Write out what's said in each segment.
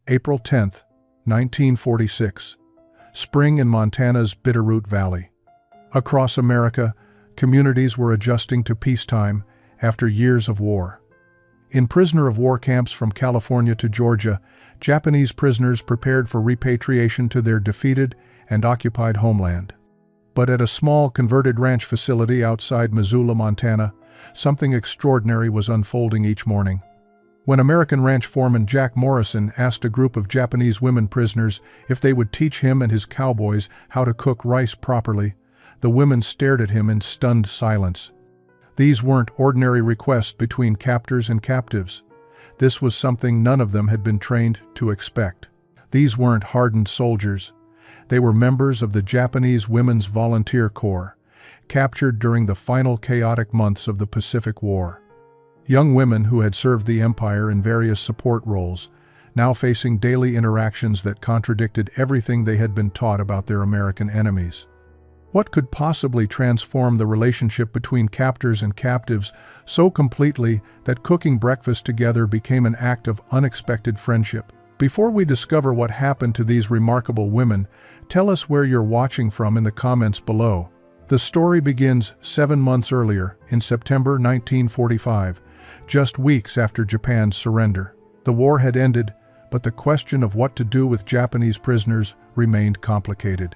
April 10, 1946. Spring in Montana's Bitterroot Valley. Across America, communities were adjusting to peacetime after years of war. In prisoner-of-war camps from California to Georgia, Japanese prisoners prepared for repatriation to their defeated and occupied homeland. But at a small converted ranch facility outside Missoula, Montana, something extraordinary was unfolding each morning. When American ranch foreman Jack Morrison asked a group of Japanese women prisoners if they would teach him and his cowboys how to cook rice properly, the women stared at him in stunned silence. These weren't ordinary requests between captors and captives. This was something none of them had been trained to expect. These weren't hardened soldiers. They were members of the Japanese Women's Volunteer Corps, captured during the final chaotic months of the Pacific War. Young women who had served the empire in various support roles, now facing daily interactions that contradicted everything they had been taught about their American enemies. What could possibly transform the relationship between captors and captives so completely that cooking breakfast together became an act of unexpected friendship? Before we discover what happened to these remarkable women, tell us where you're watching from in the comments below. The story begins 7 months earlier, in September 1945, just weeks after Japan's surrender. The war had ended, but the question of what to do with Japanese prisoners remained complicated.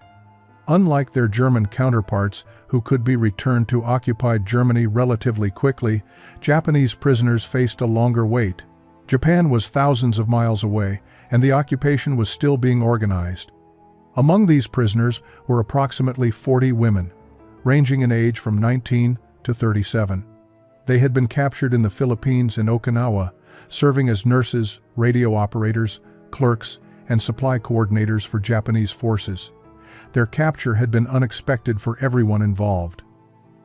Unlike their German counterparts, who could be returned to occupied Germany relatively quickly, Japanese prisoners faced a longer wait. Japan was thousands of miles away, and the occupation was still being organized. Among these prisoners were approximately 40 women, ranging in age from 19 to 37. They had been captured in the Philippines and Okinawa, serving as nurses, radio operators, clerks, and supply coordinators for Japanese forces. Their capture had been unexpected for everyone involved.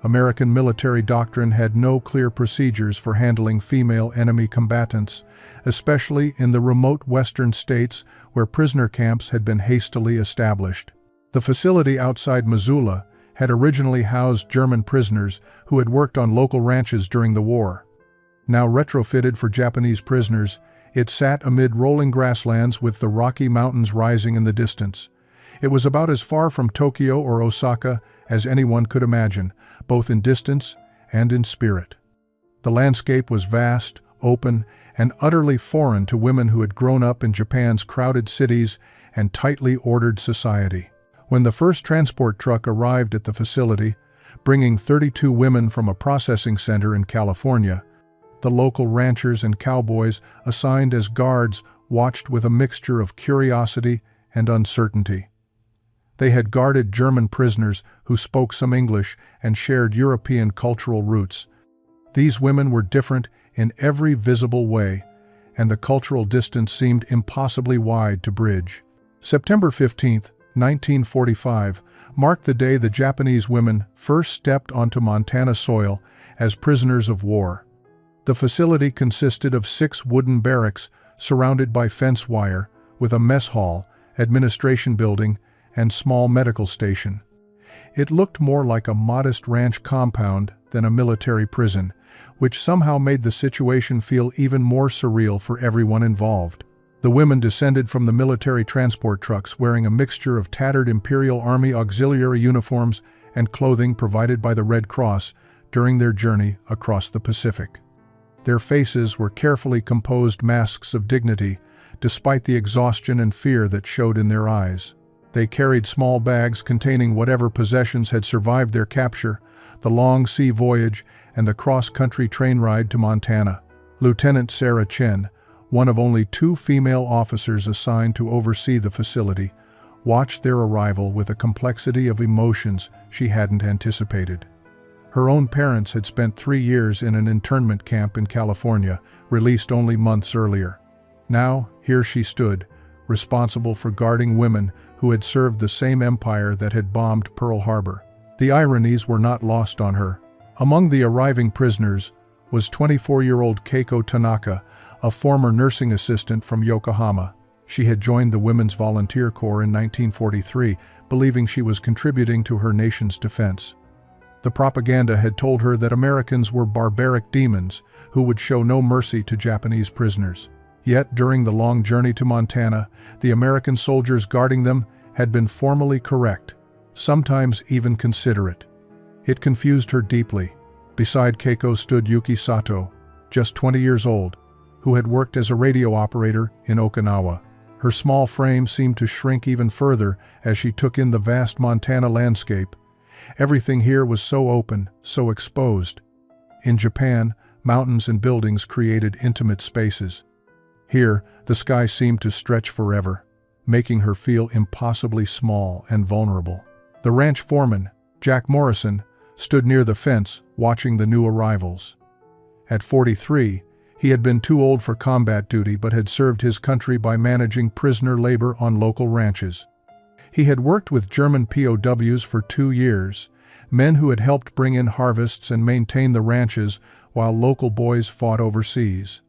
American military doctrine had no clear procedures for handling female enemy combatants, especially in the remote western states where prisoner camps had been hastily established. The facility outside Missoula had originally housed German prisoners who had worked on local ranches during the war. Now retrofitted for Japanese prisoners, it sat amid rolling grasslands with the Rocky Mountains rising in the distance. It was about as far from Tokyo or Osaka as anyone could imagine, both in distance and in spirit. The landscape was vast, open, and utterly foreign to women who had grown up in Japan's crowded cities and tightly ordered society. When the first transport truck arrived at the facility, bringing 32 women from a processing center in California, the local ranchers and cowboys assigned as guards watched with a mixture of curiosity and uncertainty. They had guarded German prisoners who spoke some English and shared European cultural roots. These women were different in every visible way, and the cultural distance seemed impossibly wide to bridge. September 15, 1945, marked the day the Japanese women first stepped onto Montana soil as prisoners of war. The facility consisted of 6 wooden barracks surrounded by fence wire, with a mess hall, administration building, and small medical station. It looked more like a modest ranch compound than a military prison, which somehow made the situation feel even more surreal for everyone involved. The women descended from the military transport trucks wearing a mixture of tattered Imperial Army auxiliary uniforms and clothing provided by the Red Cross during their journey across the Pacific. Their faces were carefully composed masks of dignity, despite the exhaustion and fear that showed in their eyes. They carried small bags containing whatever possessions had survived their capture, the long sea voyage, and the cross-country train ride to Montana. Lieutenant Sarah Chen, one of only 2 female officers assigned to oversee the facility, watched their arrival with a complexity of emotions she hadn't anticipated. Her own parents had spent 3 years in an internment camp in California, released only months earlier. Now, here she stood, responsible for guarding women who had served the same empire that had bombed Pearl Harbor. The ironies were not lost on her. Among the arriving prisoners was 24-year-old Keiko Tanaka, a former nursing assistant from Yokohama. She had joined the Women's Volunteer Corps in 1943, believing she was contributing to her nation's defense. The propaganda had told her that Americans were barbaric demons who would show no mercy to Japanese prisoners. Yet, during the long journey to Montana, the American soldiers guarding them had been formally correct, sometimes even considerate. It confused her deeply. Beside Keiko stood Yuki Sato, just 20 years old, who had worked as a radio operator in Okinawa. Her small frame seemed to shrink even further as she took in the vast Montana landscape. Everything here was so open, so exposed. In Japan, mountains and buildings created intimate spaces. Here, the sky seemed to stretch forever, making her feel impossibly small and vulnerable. The ranch foreman, Jack Morrison, stood near the fence watching the new arrivals. At 43, he had been too old for combat duty but had served his country by managing prisoner labor on local ranches. He had worked with German POWs for 2 years, men who had helped bring in harvests and maintain the ranches while local boys fought overseas.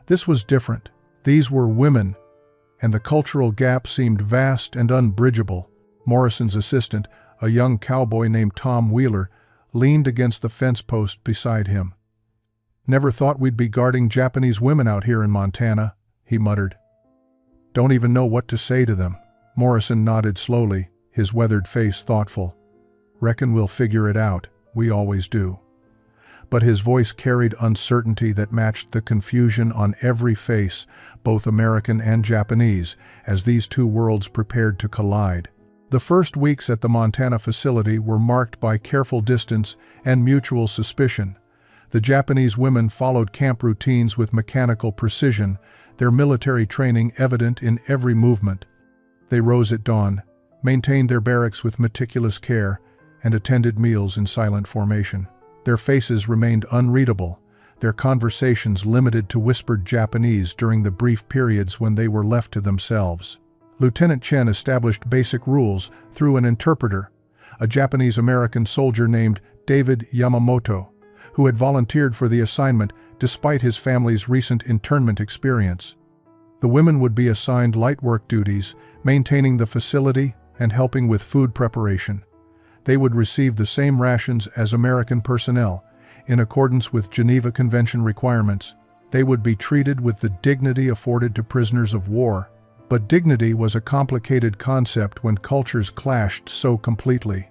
This was different. These were women, and the cultural gap seemed vast and unbridgeable. Morrison's assistant, a young cowboy named Tom Wheeler, leaned against the fence post beside him. "Never thought we'd be guarding Japanese women out here in Montana," he muttered. "Don't even know what to say to them." Morrison nodded slowly, his weathered face thoughtful. "Reckon we'll figure it out, we always do." But his voice carried uncertainty that matched the confusion on every face, both American and Japanese, as these two worlds prepared to collide. The first weeks at the Montana facility were marked by careful distance and mutual suspicion. The Japanese women followed camp routines with mechanical precision, their military training evident in every movement. They rose at dawn, maintained their barracks with meticulous care, and attended meals in silent formation. Their faces remained unreadable, their conversations limited to whispered Japanese during the brief periods when they were left to themselves. Lieutenant Chen established basic rules through an interpreter, a Japanese-American soldier named David Yamamoto, who had volunteered for the assignment despite his family's recent internment experience. The women would be assigned light work duties, maintaining the facility and helping with food preparation. They would receive the same rations as American personnel, in accordance with Geneva Convention requirements. They would be treated with the dignity afforded to prisoners of war. But dignity was a complicated concept when cultures clashed so completely.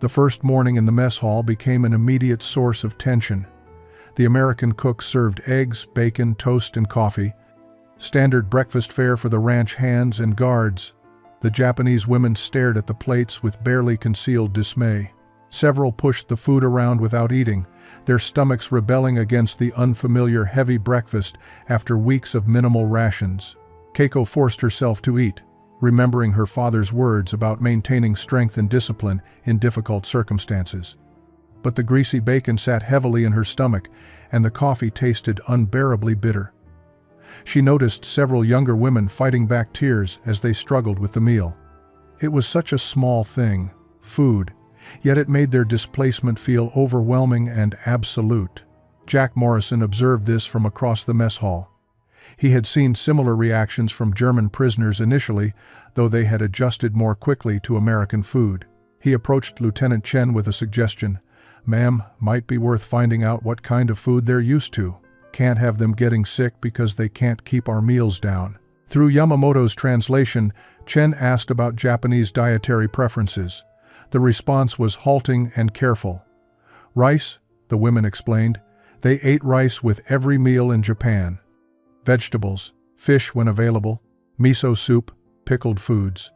The first morning in the mess hall became an immediate source of tension. The American cook served eggs, bacon, toast, and coffee, standard breakfast fare for the ranch hands and guards. The Japanese women stared at the plates with barely concealed dismay. Several pushed the food around without eating, their stomachs rebelling against the unfamiliar heavy breakfast after weeks of minimal rations. Keiko forced herself to eat, remembering her father's words about maintaining strength and discipline in difficult circumstances. But the greasy bacon sat heavily in her stomach, and the coffee tasted unbearably bitter. She noticed several younger women fighting back tears as they struggled with the meal. It was such a small thing, food, yet it made their displacement feel overwhelming and absolute. Jack Morrison observed this from across the mess hall. He had seen similar reactions from German prisoners initially, though they had adjusted more quickly to American food. He approached Lieutenant Chen with a suggestion. "Ma'am, might be worth finding out what kind of food they're used to. Can't have them getting sick because they can't keep our meals down." Through Yamamoto's translation, Chen asked about Japanese dietary preferences. The response was halting and careful. "Rice," the women explained. They ate rice with every meal in Japan. Vegetables, fish when available, miso soup, pickled foods.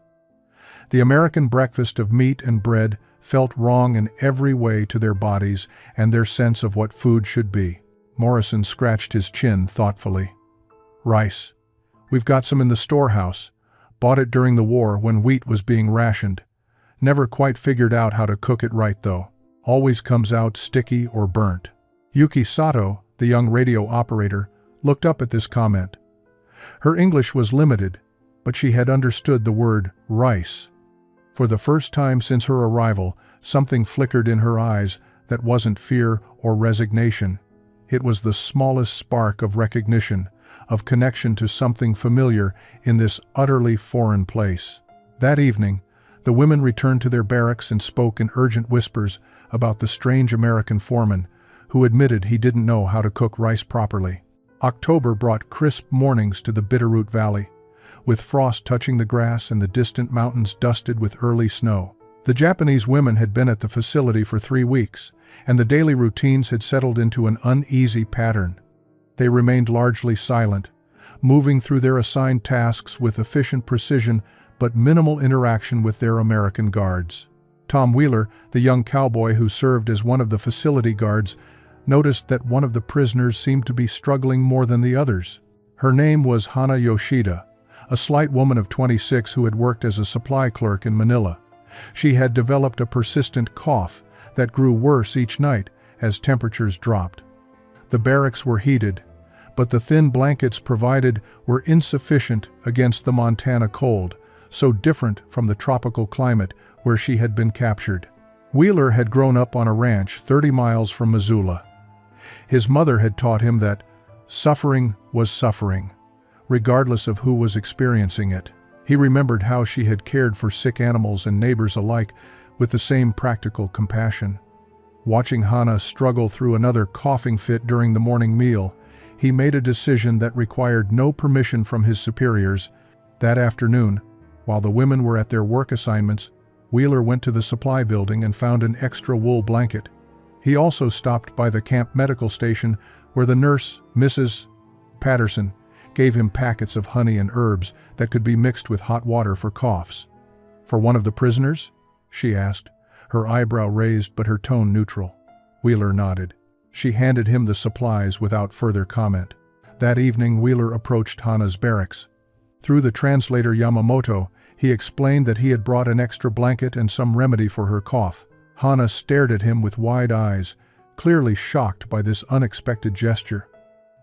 The American breakfast of meat and bread felt wrong in every way to their bodies and their sense of what food should be. Morrison scratched his chin thoughtfully. "Rice. We've got some in the storehouse. Bought it during the war when wheat was being rationed. Never quite figured out how to cook it right though. Always comes out sticky or burnt." Yuki Sato, the young radio operator, looked up at this comment. Her English was limited, but she had understood the word rice. For the first time since her arrival, something flickered in her eyes that wasn't fear or resignation. It was the smallest spark of recognition, of connection to something familiar in this utterly foreign place. That evening, the women returned to their barracks and spoke in urgent whispers about the strange American foreman, who admitted he didn't know how to cook rice properly. October brought crisp mornings to the Bitterroot Valley, with frost touching the grass and the distant mountains dusted with early snow. The Japanese women had been at the facility for 3 weeks, and the daily routines had settled into an uneasy pattern. They remained largely silent, moving through their assigned tasks with efficient precision but minimal interaction with their American guards. Tom Wheeler, the young cowboy who served as one of the facility guards, noticed that one of the prisoners seemed to be struggling more than the others. Her name was Hana Yoshida, a slight woman of 26 who had worked as a supply clerk in Manila. She had developed a persistent cough that grew worse each night as temperatures dropped. The barracks were heated, but the thin blankets provided were insufficient against the Montana cold, so different from the tropical climate where she had been captured. Wheeler had grown up on a ranch 30 miles from Missoula. His mother had taught him that suffering was suffering, regardless of who was experiencing it. He remembered how she had cared for sick animals and neighbors alike with the same practical compassion. Watching Hana struggle through another coughing fit during the morning meal, he made a decision that required no permission from his superiors. That afternoon, while the women were at their work assignments, Wheeler went to the supply building and found an extra wool blanket. He also stopped by the camp medical station where the nurse, Mrs. Patterson, gave him packets of honey and herbs that could be mixed with hot water for coughs. "For one of the prisoners?" she asked, her eyebrow raised but her tone neutral. Wheeler nodded. She handed him the supplies without further comment. That evening Wheeler approached Hana's barracks. Through the translator Yamamoto, he explained that he had brought an extra blanket and some remedy for her cough. Hana stared at him with wide eyes, clearly shocked by this unexpected gesture.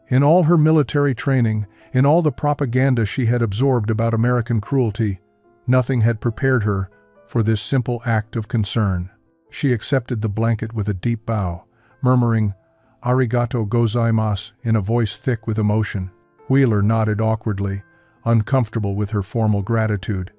In all her military training, in all the propaganda she had absorbed about American cruelty, nothing had prepared her for this simple act of concern. She accepted the blanket with a deep bow, murmuring, "Arigato gozaimasu," in a voice thick with emotion. Wheeler nodded awkwardly, uncomfortable with her formal gratitude.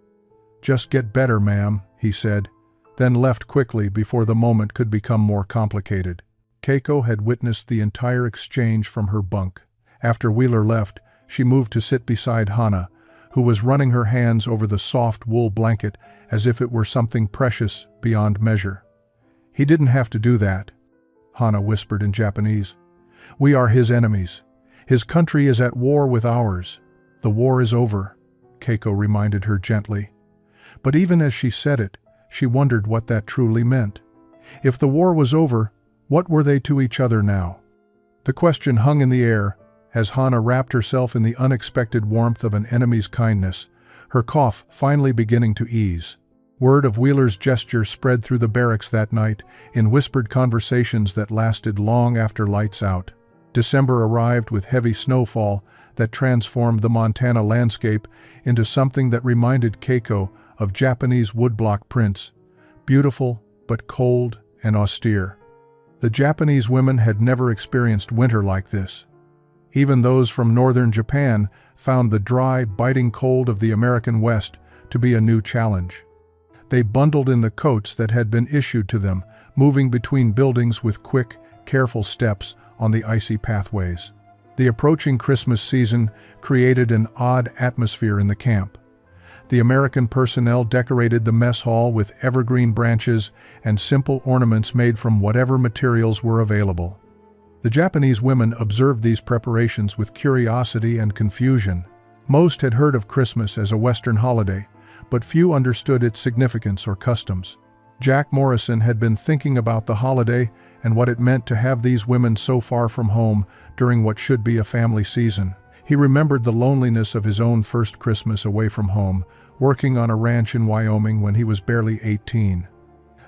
"Just get better, ma'am," he said, then left quickly before the moment could become more complicated. Keiko had witnessed the entire exchange from her bunk. After Wheeler left, she moved to sit beside Hana, who was running her hands over the soft wool blanket as if it were something precious beyond measure. "He didn't have to do that," Hana whispered in Japanese. "We are his enemies. His country is at war with ours. The war is over," Keiko reminded her gently. But even as she said it, she wondered what that truly meant. If the war was over, what were they to each other now? The question hung in the air as Hana wrapped herself in the unexpected warmth of an enemy's kindness, her cough finally beginning to ease. Word of Wheeler's gesture spread through the barracks that night in whispered conversations that lasted long after lights out. December arrived with heavy snowfall that transformed the Montana landscape into something that reminded Keiko of Japanese woodblock prints, beautiful but cold and austere. The Japanese women had never experienced winter like this. Even those from northern Japan found the dry, biting cold of the American West to be a new challenge. They bundled in the coats that had been issued to them, moving between buildings with quick, careful steps on the icy pathways. The approaching Christmas season created an odd atmosphere in the camp. The American personnel decorated the mess hall with evergreen branches and simple ornaments made from whatever materials were available. The Japanese women observed these preparations with curiosity and confusion. Most had heard of Christmas as a Western holiday, but few understood its significance or customs. Jack Morrison had been thinking about the holiday and what it meant to have these women so far from home during what should be a family season. He remembered the loneliness of his own first Christmas away from home, working on a ranch in Wyoming when he was barely 18.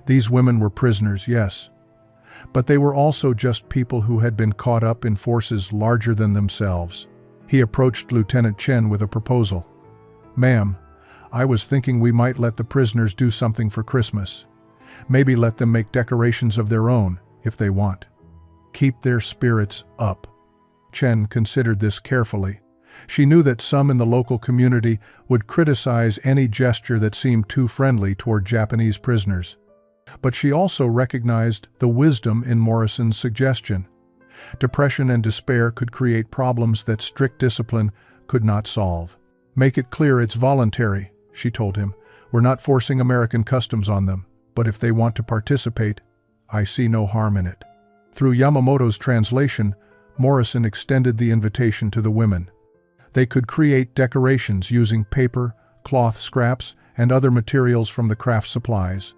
These women were prisoners, yes, but they were also just people who had been caught up in forces larger than themselves. He approached Lieutenant Chen with a proposal. "Ma'am, I was thinking we might let the prisoners do something for Christmas. Maybe let them make decorations of their own, if they want. Keep their spirits up." Chen considered this carefully. She knew that some in the local community would criticize any gesture that seemed too friendly toward Japanese prisoners. But she also recognized the wisdom in Morrison's suggestion. Depression and despair could create problems that strict discipline could not solve. "Make it clear it's voluntary," she told him. "We're not forcing American customs on them, but if they want to participate, I see no harm in it." Through Yamamoto's translation, Morrison extended the invitation to the women. They could create decorations using paper, cloth scraps, and other materials from the craft supplies.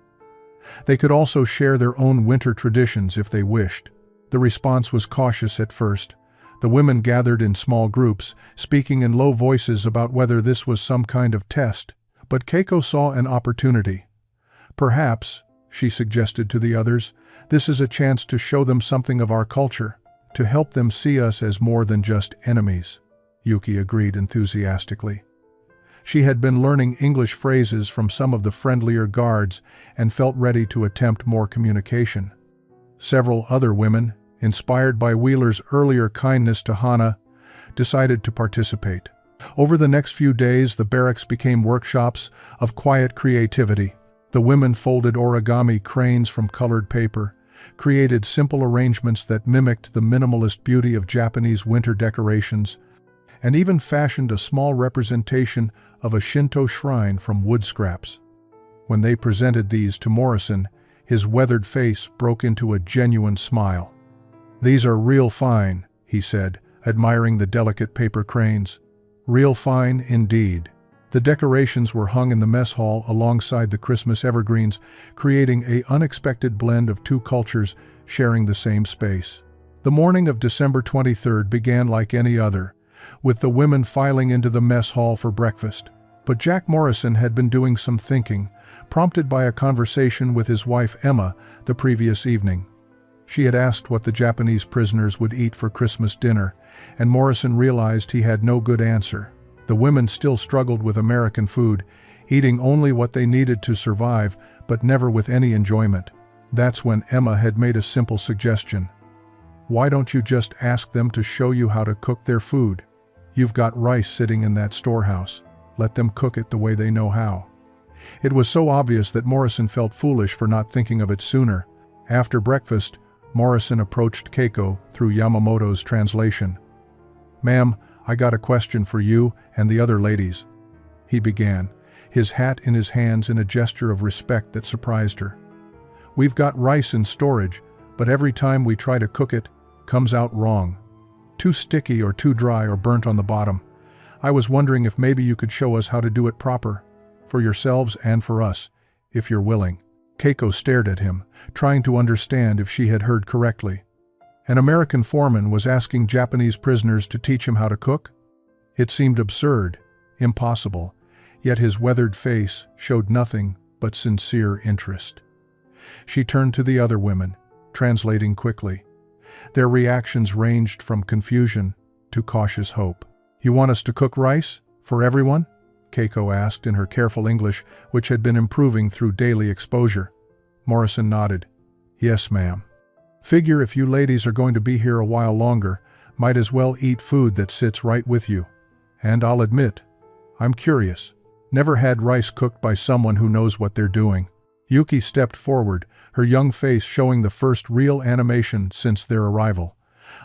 They could also share their own winter traditions if they wished. The response was cautious at first. The women gathered in small groups, speaking in low voices about whether this was some kind of test. But Keiko saw an opportunity. "Perhaps," she suggested to the others, "this is a chance to show them something of our culture, to help them see us as more than just enemies." Yuki agreed enthusiastically. She had been learning English phrases from some of the friendlier guards and felt ready to attempt more communication. Several other women, inspired by Wheeler's earlier kindness to Hana, decided to participate. Over the next few days, the barracks became workshops of quiet creativity. The women folded origami cranes from colored paper, created simple arrangements that mimicked the minimalist beauty of Japanese winter decorations, and even fashioned a small representation of a Shinto shrine from wood scraps. When they presented these to Morrison, his weathered face broke into a genuine smile. "These are real fine," he said, admiring the delicate paper cranes. "Real fine indeed." The decorations were hung in the mess hall alongside the Christmas evergreens, creating an unexpected blend of two cultures sharing the same space. The morning of December 23rd began like any other, with the women filing into the mess hall for breakfast. But Jack Morrison had been doing some thinking, prompted by a conversation with his wife Emma the previous evening. She had asked what the Japanese prisoners would eat for Christmas dinner, and Morrison realized he had no good answer. The women still struggled with American food, eating only what they needed to survive, but never with any enjoyment. That's when Emma had made a simple suggestion. "Why don't you just ask them to show you how to cook their food? You've got rice sitting in that storehouse. Let them cook it the way they know how." It was so obvious that Morrison felt foolish for not thinking of it sooner. After breakfast, Morrison approached Keiko through Yamamoto's translation. "Ma'am, I got a question for you and the other ladies," he began, his hat in his hands in a gesture of respect that surprised her. "We've got rice in storage, but every time we try to cook it, comes out wrong. Too sticky or too dry or burnt on the bottom. I was wondering if maybe you could show us how to do it proper, for yourselves and for us, if you're willing." Keiko stared at him, trying to understand if she had heard correctly. An American foreman was asking Japanese prisoners to teach him how to cook? It seemed absurd, impossible, yet his weathered face showed nothing but sincere interest. She turned to the other women, translating quickly. Their reactions ranged from confusion to cautious hope. "You want us to cook rice? For everyone?" Keiko asked in her careful English, which had been improving through daily exposure. Morrison nodded. "Yes, ma'am. Figure if you ladies are going to be here a while longer, might as well eat food that sits right with you. And I'll admit, I'm curious. Never had rice cooked by someone who knows what they're doing." Yuki stepped forward, her young face showing the first real animation since their arrival.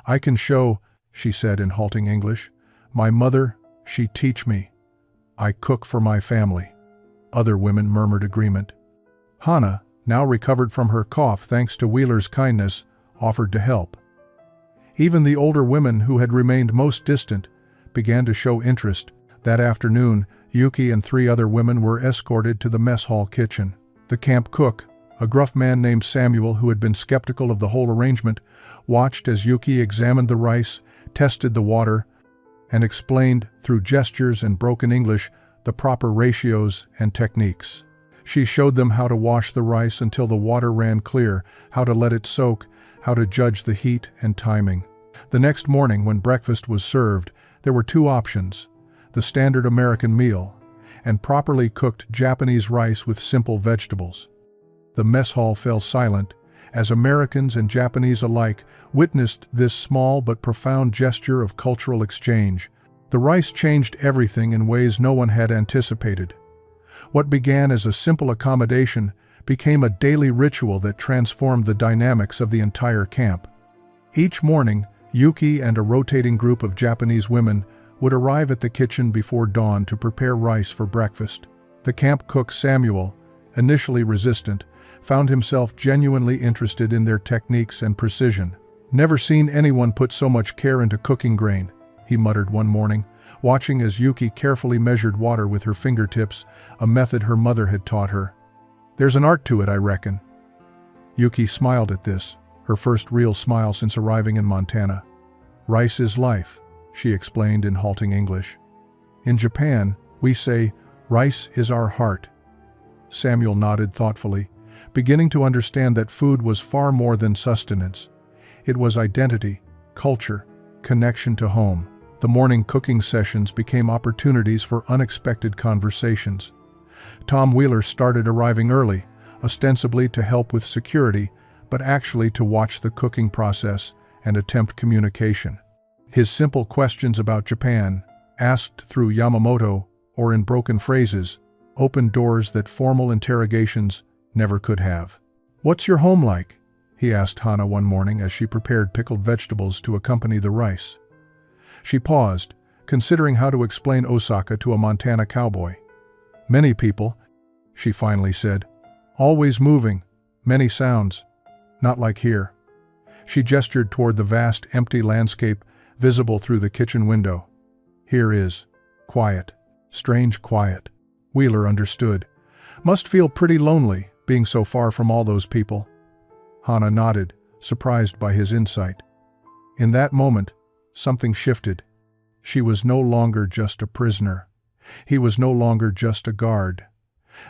"I can show," she said in halting English. "My mother, she teach me. I cook for my family." Other women murmured agreement. Hana, now recovered from her cough thanks to Wheeler's kindness, offered to help. Even the older women who had remained most distant began to show interest. That afternoon, Yuki and 3 other women were escorted to the mess hall kitchen. The camp cook, a gruff man named Samuel who had been skeptical of the whole arrangement, watched as Yuki examined the rice, tested the water, and explained, through gestures and broken English, the proper ratios and techniques. She showed them how to wash the rice until the water ran clear, how to let it soak, how to judge the heat and timing. The next morning when breakfast was served, there were 2 options: the standard American meal, and properly cooked Japanese rice with simple vegetables. The mess hall fell silent, as Americans and Japanese alike witnessed this small but profound gesture of cultural exchange. The rice changed everything in ways no one had anticipated. What began as a simple accommodation became a daily ritual that transformed the dynamics of the entire camp. Each morning, Yuki and a rotating group of Japanese women would arrive at the kitchen before dawn to prepare rice for breakfast. The camp cook Samuel, initially resistant, found himself genuinely interested in their techniques and precision. "Never seen anyone put so much care into cooking grain," he muttered one morning, watching as Yuki carefully measured water with her fingertips, a method her mother had taught her. "There's an art to it, I reckon." Yuki smiled at this, her first real smile since arriving in Montana. "Rice is life," she explained in halting English. "In Japan, we say, rice is our heart." Samuel nodded thoughtfully, beginning to understand that food was far more than sustenance. It was identity, culture, connection to home. The morning cooking sessions became opportunities for unexpected conversations. Tom Wheeler started arriving early, ostensibly to help with security, but actually to watch the cooking process and attempt communication. His simple questions about Japan, asked through Yamamoto or in broken phrases, opened doors that formal interrogations never could have. "What's your home like?" he asked Hana one morning as she prepared pickled vegetables to accompany the rice. She paused, considering how to explain Osaka to a Montana cowboy. "Many people," she finally said. "Always moving, many sounds. Not like here." She gestured toward the vast, empty landscape visible through the kitchen window. "Here is quiet, strange quiet." Wheeler understood. "Must feel pretty lonely, being so far from all those people." Hana nodded, surprised by his insight. In that moment, something shifted. She was no longer just a prisoner. He was no longer just a guard.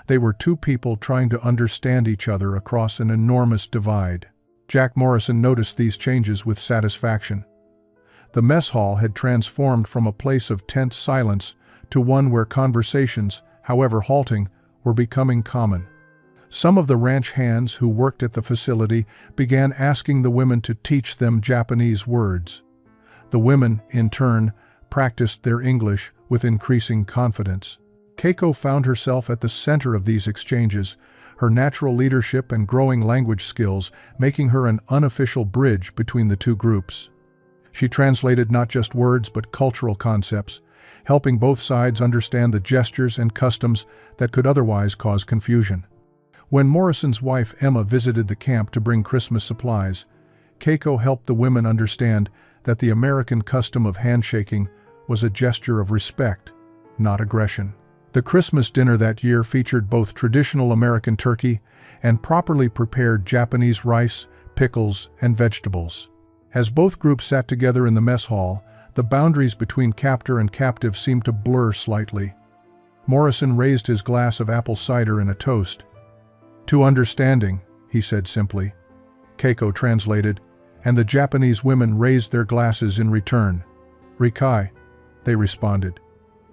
They were two people trying to understand each other across an enormous divide. Jack Morrison noticed these changes with satisfaction. The mess hall had transformed from a place of tense silence to one where conversations, however halting, were becoming common. Some of the ranch hands who worked at the facility began asking the women to teach them Japanese words. The women, in turn, practiced their English with increasing confidence. Keiko found herself at the center of these exchanges, her natural leadership and growing language skills making her an unofficial bridge between the two groups. She translated not just words but cultural concepts, helping both sides understand the gestures and customs that could otherwise cause confusion. When Morrison's wife Emma visited the camp to bring Christmas supplies, Keiko helped the women understand that the American custom of handshaking was a gesture of respect, not aggression. The Christmas dinner that year featured both traditional American turkey and properly prepared Japanese rice, pickles, and vegetables. As both groups sat together in the mess hall, the boundaries between captor and captive seemed to blur slightly. Morrison raised his glass of apple cider in a toast. "To understanding," he said simply. Keiko translated, and the Japanese women raised their glasses in return. "Rikai," they responded.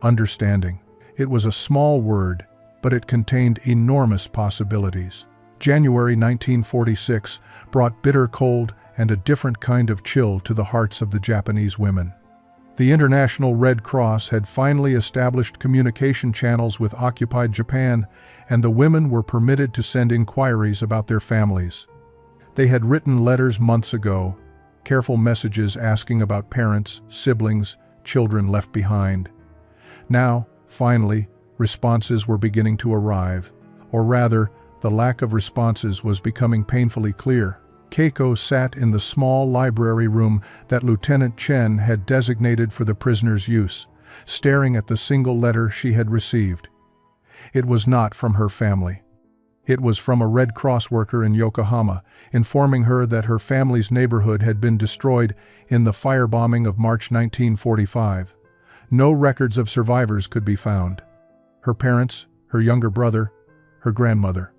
Understanding. It was a small word, but it contained enormous possibilities. January 1946 brought bitter cold and a different kind of chill to the hearts of the Japanese women. The International Red Cross had finally established communication channels with occupied Japan, and the women were permitted to send inquiries about their families. They had written letters months ago, careful messages asking about parents, siblings, children left behind. Now, finally, responses were beginning to arrive, or rather, the lack of responses was becoming painfully clear. Keiko sat in the small library room that Lieutenant Chen had designated for the prisoner's use, staring at the single letter she had received. It was not from her family. It was from a Red Cross worker in Yokohama, informing her that her family's neighborhood had been destroyed in the firebombing of March 1945. No records of survivors could be found. Her parents, her younger brother, her grandmother.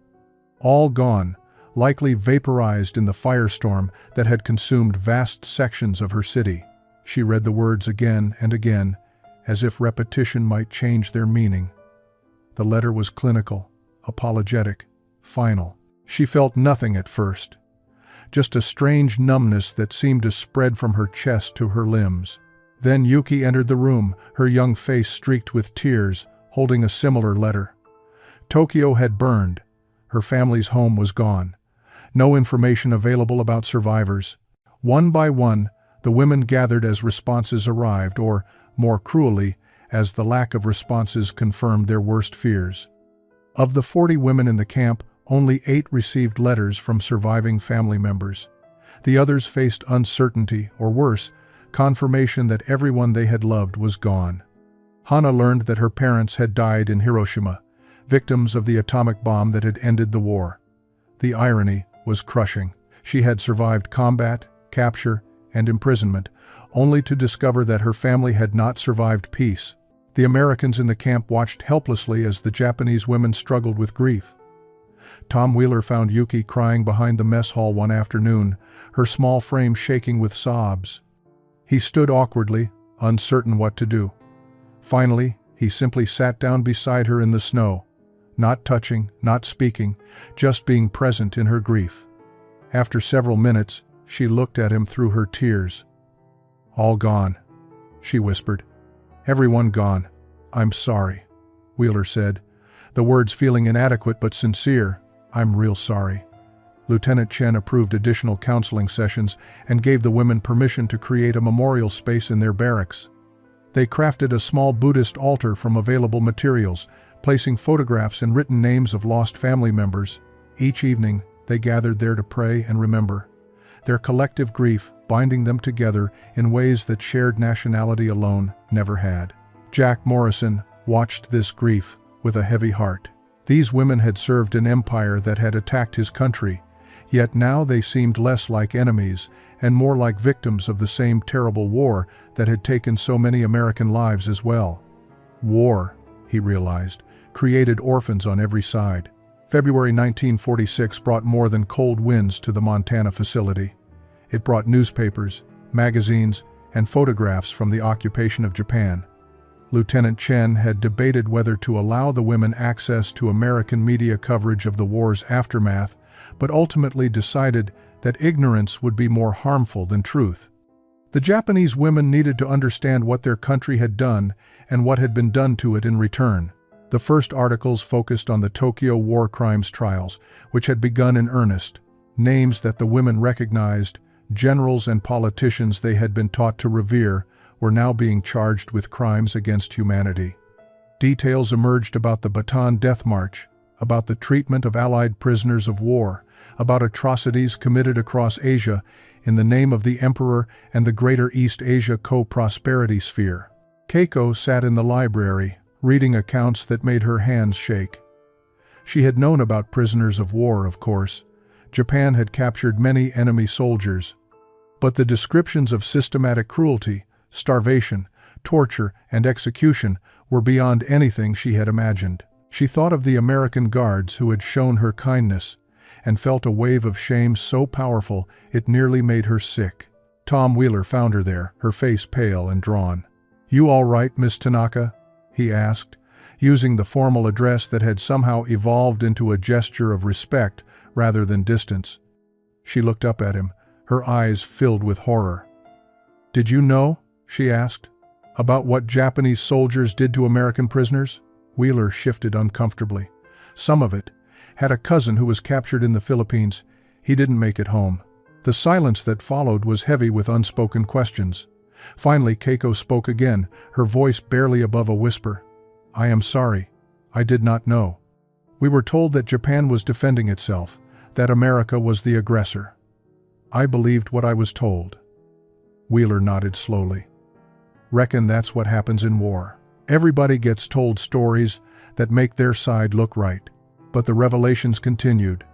All gone, likely vaporized in the firestorm that had consumed vast sections of her city. She read the words again and again, as if repetition might change their meaning. The letter was clinical, apologetic, final. She felt nothing at first, just a strange numbness that seemed to spread from her chest to her limbs. Then Yuki entered the room, her young face streaked with tears, holding a similar letter. Tokyo had burned. Her family's home was gone. No information available about survivors. One by one, the women gathered as responses arrived, or, more cruelly, as the lack of responses confirmed their worst fears. Of the 40 women in the camp, only 8 received letters from surviving family members. The others faced uncertainty, or worse, confirmation that everyone they had loved was gone. Hana learned that her parents had died in Hiroshima, victims of the atomic bomb that had ended the war. The irony was crushing. She had survived combat, capture, and imprisonment, only to discover that her family had not survived peace. The Americans in the camp watched helplessly as the Japanese women struggled with grief. Tom Wheeler found Yuki crying behind the mess hall one afternoon, her small frame shaking with sobs. He stood awkwardly, uncertain what to do. Finally, he simply sat down beside her in the snow, not touching, not speaking, just being present in her grief. After several minutes, she looked at him through her tears. "All gone," she whispered. "Everyone gone. I'm sorry," Wheeler said, the words feeling inadequate but sincere. "I'm real sorry." Lieutenant Chen approved additional counseling sessions and gave the women permission to create a memorial space in their barracks. They crafted a small Buddhist altar from available materials, placing photographs and written names of lost family members. Each evening, they gathered there to pray and remember, their collective grief binding them together in ways that shared nationality alone never had. Jack Morrison watched this grief with a heavy heart. These women had served an empire that had attacked his country, yet now they seemed less like enemies and more like victims of the same terrible war that had taken so many American lives as well. War, he realized, created orphans on every side. February 1946 brought more than cold winds to the Montana facility. It brought newspapers, magazines, and photographs from the occupation of Japan. Lieutenant Chen had debated whether to allow the women access to American media coverage of the war's aftermath, but ultimately decided that ignorance would be more harmful than truth. The Japanese women needed to understand what their country had done and what had been done to it in return. The first articles focused on the Tokyo war crimes trials, which had begun in earnest. Names that the women recognized, generals and politicians they had been taught to revere, were now being charged with crimes against humanity. Details emerged about the Bataan Death March, about the treatment of Allied prisoners of war, about atrocities committed across Asia in the name of the Emperor and the Greater East Asia Co-Prosperity Sphere. Keiko sat in the library, reading accounts that made her hands shake. She had known about prisoners of war, of course. Japan had captured many enemy soldiers. But the descriptions of systematic cruelty, starvation, torture, and execution were beyond anything she had imagined. She thought of the American guards who had shown her kindness, and felt a wave of shame so powerful it nearly made her sick. Tom Wheeler found her there, her face pale and drawn. "You all right, Miss Tanaka?" he asked, using the formal address that had somehow evolved into a gesture of respect rather than distance. She looked up at him, her eyes filled with horror. "Did you know," she asked, "about what Japanese soldiers did to American prisoners?" Wheeler shifted uncomfortably. "Some of it. Had a cousin who was captured in the Philippines. He didn't make it home." The silence that followed was heavy with unspoken questions. Finally, Keiko spoke again, her voice barely above a whisper. "I am sorry. I did not know. We were told that Japan was defending itself, that America was the aggressor. I believed what I was told." Wheeler nodded slowly. "Reckon that's what happens in war. Everybody gets told stories that make their side look right." But the revelations continued.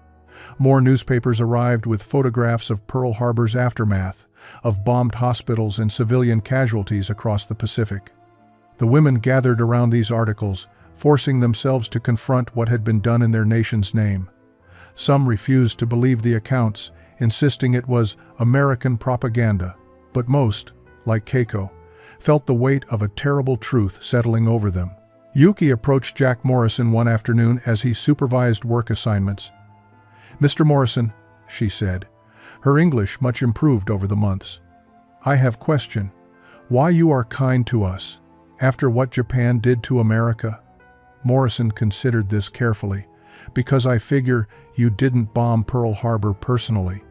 More newspapers arrived with photographs of Pearl Harbor's aftermath, of bombed hospitals and civilian casualties across the Pacific. The women gathered around these articles, forcing themselves to confront what had been done in their nation's name. Some refused to believe the accounts, insisting it was American propaganda, but most, like Keiko, felt the weight of a terrible truth settling over them. Yuki approached Jack Morrison one afternoon as he supervised work assignments. "Mr. Morrison," she said, her English much improved over the months, "I have question. Why you are kind to us, after what Japan did to America?" Morrison considered this carefully. "Because I figure you didn't bomb Pearl Harbor personally.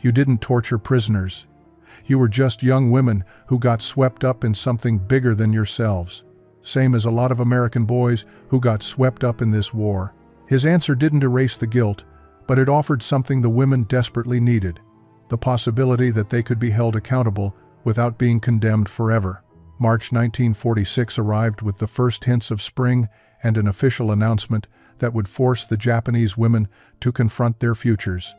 You didn't torture prisoners. You were just young women who got swept up in something bigger than yourselves. Same as a lot of American boys who got swept up in this war. His answer didn't erase the guilt, but it offered something the women desperately needed: the possibility that they could be held accountable without being condemned forever. March 1946 arrived with the first hints of spring and an official announcement that would force the Japanese women to confront their futures.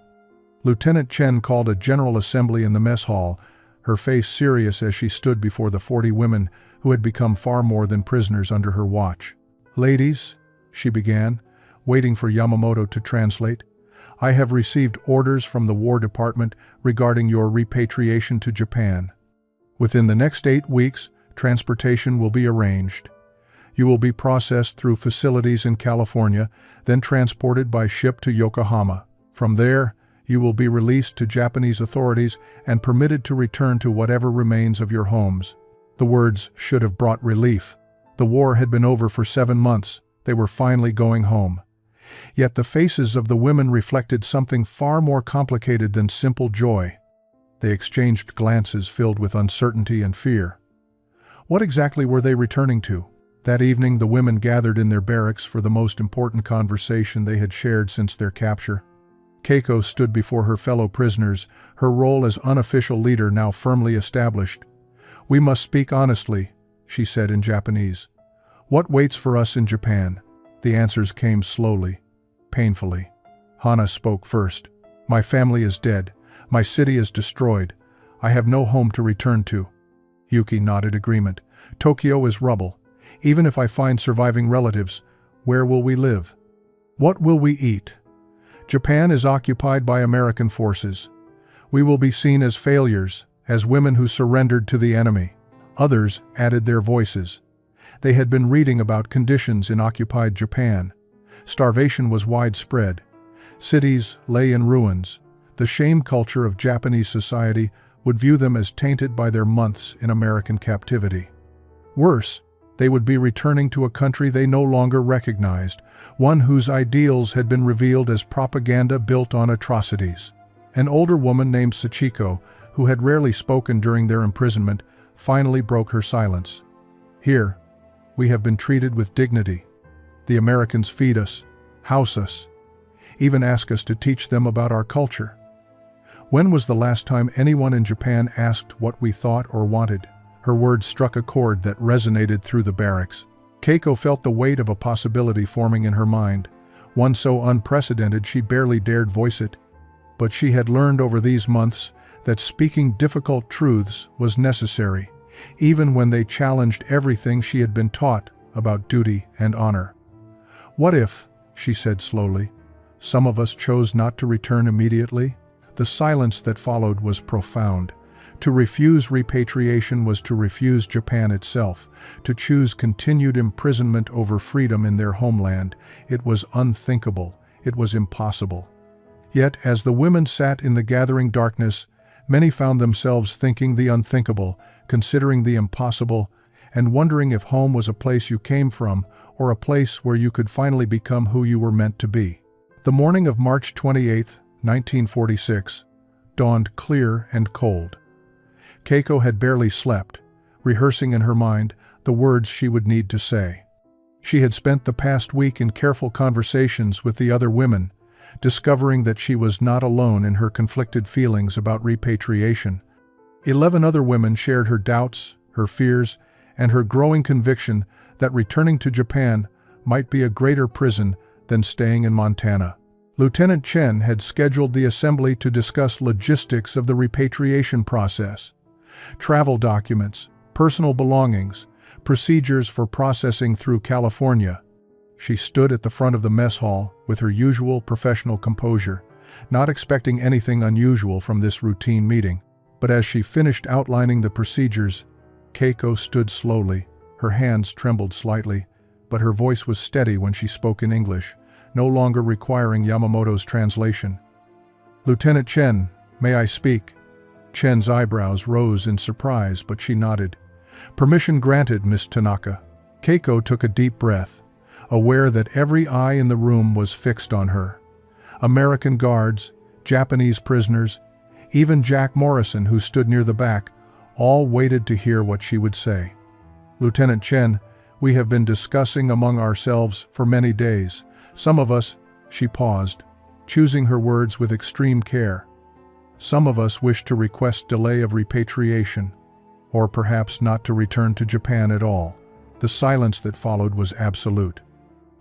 Lieutenant Chen called a general assembly in the mess hall, her face serious as she stood before the 40 women who had become far more than prisoners under her watch. "Ladies," she began, waiting for Yamamoto to translate, "I have received orders from the War Department regarding your repatriation to Japan. Within the next 8 weeks, transportation will be arranged. You will be processed through facilities in California, then transported by ship to Yokohama. From there, you will be released to Japanese authorities and permitted to return to whatever remains of your homes." The words should have brought relief. The war had been over for 7 months. They were finally going home. Yet the faces of the women reflected something far more complicated than simple joy. They exchanged glances filled with uncertainty and fear. What exactly were they returning to? That evening, the women gathered in their barracks for the most important conversation they had shared since their capture. Keiko stood before her fellow prisoners, her role as unofficial leader now firmly established. "We must speak honestly," she said in Japanese. "What waits for us in Japan?" The answers came slowly, painfully. Hana spoke first. "My family is dead. My city is destroyed. I have no home to return to." Yuki nodded agreement. "Tokyo is rubble. Even if I find surviving relatives, where will we live? What will we eat? Japan is occupied by American forces. We will be seen as failures, as women who surrendered to the enemy." Others added their voices. They had been reading about conditions in occupied Japan. Starvation was widespread. Cities lay in ruins. The shame culture of Japanese society would view them as tainted by their months in American captivity. Worse, they would be returning to a country they no longer recognized, one whose ideals had been revealed as propaganda built on atrocities. An older woman named Sachiko, who had rarely spoken during their imprisonment, finally broke her silence. "Here, we have been treated with dignity. The Americans feed us, house us, even ask us to teach them about our culture. When was the last time anyone in Japan asked what we thought or wanted?" Her words struck a chord that resonated through the barracks. Keiko felt the weight of a possibility forming in her mind, one so unprecedented she barely dared voice it. But she had learned over these months that speaking difficult truths was necessary, even when they challenged everything she had been taught about duty and honor. "What if," she said slowly, "some of us chose not to return immediately?" The silence that followed was profound. To refuse repatriation was to refuse Japan itself, to choose continued imprisonment over freedom in their homeland. It was unthinkable, it was impossible. Yet, as the women sat in the gathering darkness, many found themselves thinking the unthinkable, considering the impossible, and wondering if home was a place you came from, or a place where you could finally become who you were meant to be. The morning of March 28, 1946, dawned clear and cold. Keiko had barely slept, rehearsing in her mind the words she would need to say. She had spent the past week in careful conversations with the other women, discovering that she was not alone in her conflicted feelings about repatriation. 11 other women shared her doubts, her fears, and her growing conviction that returning to Japan might be a greater prison than staying in Montana. Lieutenant Chen had scheduled the assembly to discuss logistics of the repatriation process. Travel documents, personal belongings, procedures for processing through California. She stood at the front of the mess hall with her usual professional composure, not expecting anything unusual from this routine meeting. But as she finished outlining the procedures, Keiko stood slowly. Her hands trembled slightly, but her voice was steady when she spoke in English, no longer requiring Yamamoto's translation. "Lieutenant Chen, may I speak?" Chen's eyebrows rose in surprise, but she nodded. "Permission granted, Miss Tanaka." Keiko took a deep breath, aware that every eye in the room was fixed on her. American guards, Japanese prisoners, Even Jack Morrison, who stood near the back, all waited to hear what she would say. "Lieutenant Chen, we have been discussing among ourselves for many days. Some of us," she paused, choosing her words with extreme care, "some of us wish to request delay of repatriation, or perhaps not to return to Japan at all." The silence that followed was absolute.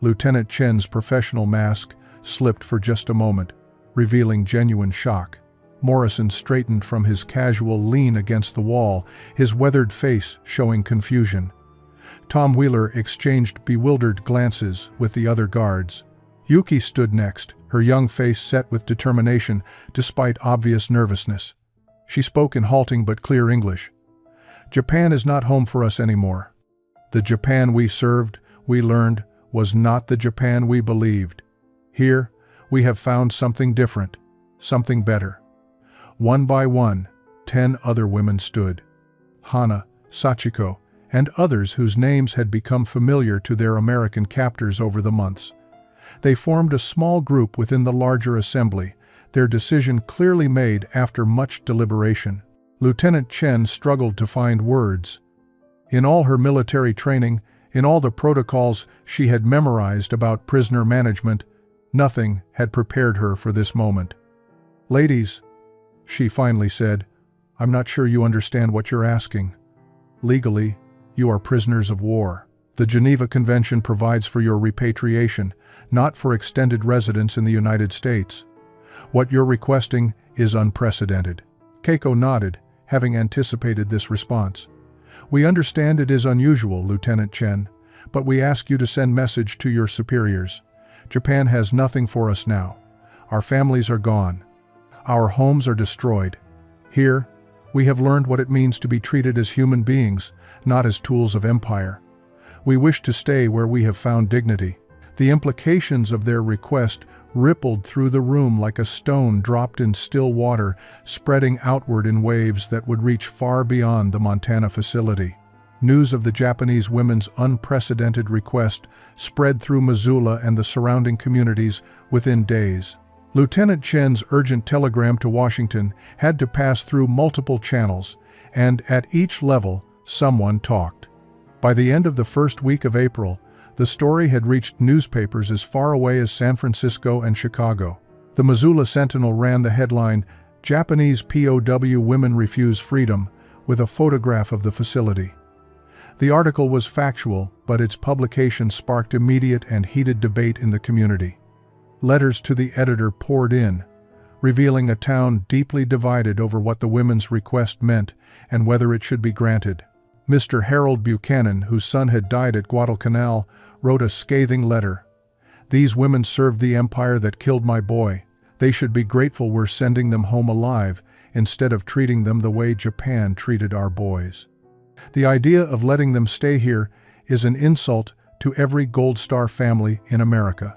Lieutenant Chen's professional mask slipped for just a moment, revealing genuine shock. Morrison straightened from his casual lean against the wall, his weathered face showing confusion. Tom Wheeler exchanged bewildered glances with the other guards. Yuki stood next, her young face set with determination despite obvious nervousness. She spoke in halting but clear English. "Japan is not home for us anymore. The Japan we served, we learned, was not the Japan we believed. Here, we have found something different, something better." One by one, 10 other women stood. Hana, Sachiko, and others whose names had become familiar to their American captors over the months. They formed a small group within the larger assembly, their decision clearly made after much deliberation. Lieutenant Chen struggled to find words. In all her military training, in all the protocols she had memorized about prisoner management, nothing had prepared her for this moment. "Ladies," she finally said, "I'm not sure you understand what you're asking. Legally, you are prisoners of war. The Geneva Convention provides for your repatriation, not for extended residence in the United States. What you're requesting is unprecedented." Keiko nodded, having anticipated this response. "We understand it is unusual, Lieutenant Chen, but we ask you to send message to your superiors. Japan has nothing for us now. Our families are gone. Our homes are destroyed. Here, we have learned what it means to be treated as human beings, not as tools of empire. We wish to stay where we have found dignity." The implications of their request rippled through the room like a stone dropped in still water, spreading outward in waves that would reach far beyond the Montana facility. News of the Japanese women's unprecedented request spread through Missoula and the surrounding communities within days. Lieutenant Chen's urgent telegram to Washington had to pass through multiple channels, and at each level, someone talked. By the end of the first week of April, the story had reached newspapers as far away as San Francisco and Chicago. The Missoula Sentinel ran the headline, "Japanese POW Women Refuse Freedom," with a photograph of the facility. The article was factual, but its publication sparked immediate and heated debate in the community. Letters to the editor poured in, revealing a town deeply divided over what the women's request meant and whether it should be granted. Mr. Harold Buchanan, whose son had died at Guadalcanal, wrote a scathing letter. "These women served the empire that killed my boy. They should be grateful we're sending them home alive instead of treating them the way Japan treated our boys. The idea of letting them stay here is an insult to every Gold Star family in America."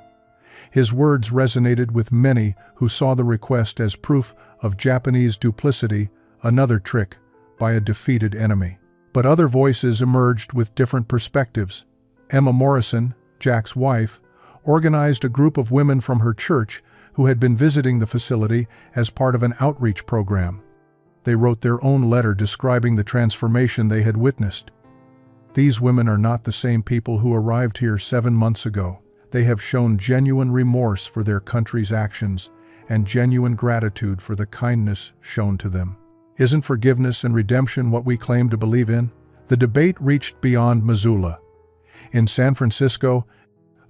His words resonated with many who saw the request as proof of Japanese duplicity, another trick by a defeated enemy. But other voices emerged with different perspectives. Emma Morrison, Jack's wife, organized a group of women from her church who had been visiting the facility as part of an outreach program. They wrote their own letter describing the transformation they had witnessed. "These women are not the same people who arrived here 7 months ago. They have shown genuine remorse for their country's actions and genuine gratitude for the kindness shown to them. Isn't forgiveness and redemption what we claim to believe in?" The debate reached beyond Missoula. In San Francisco,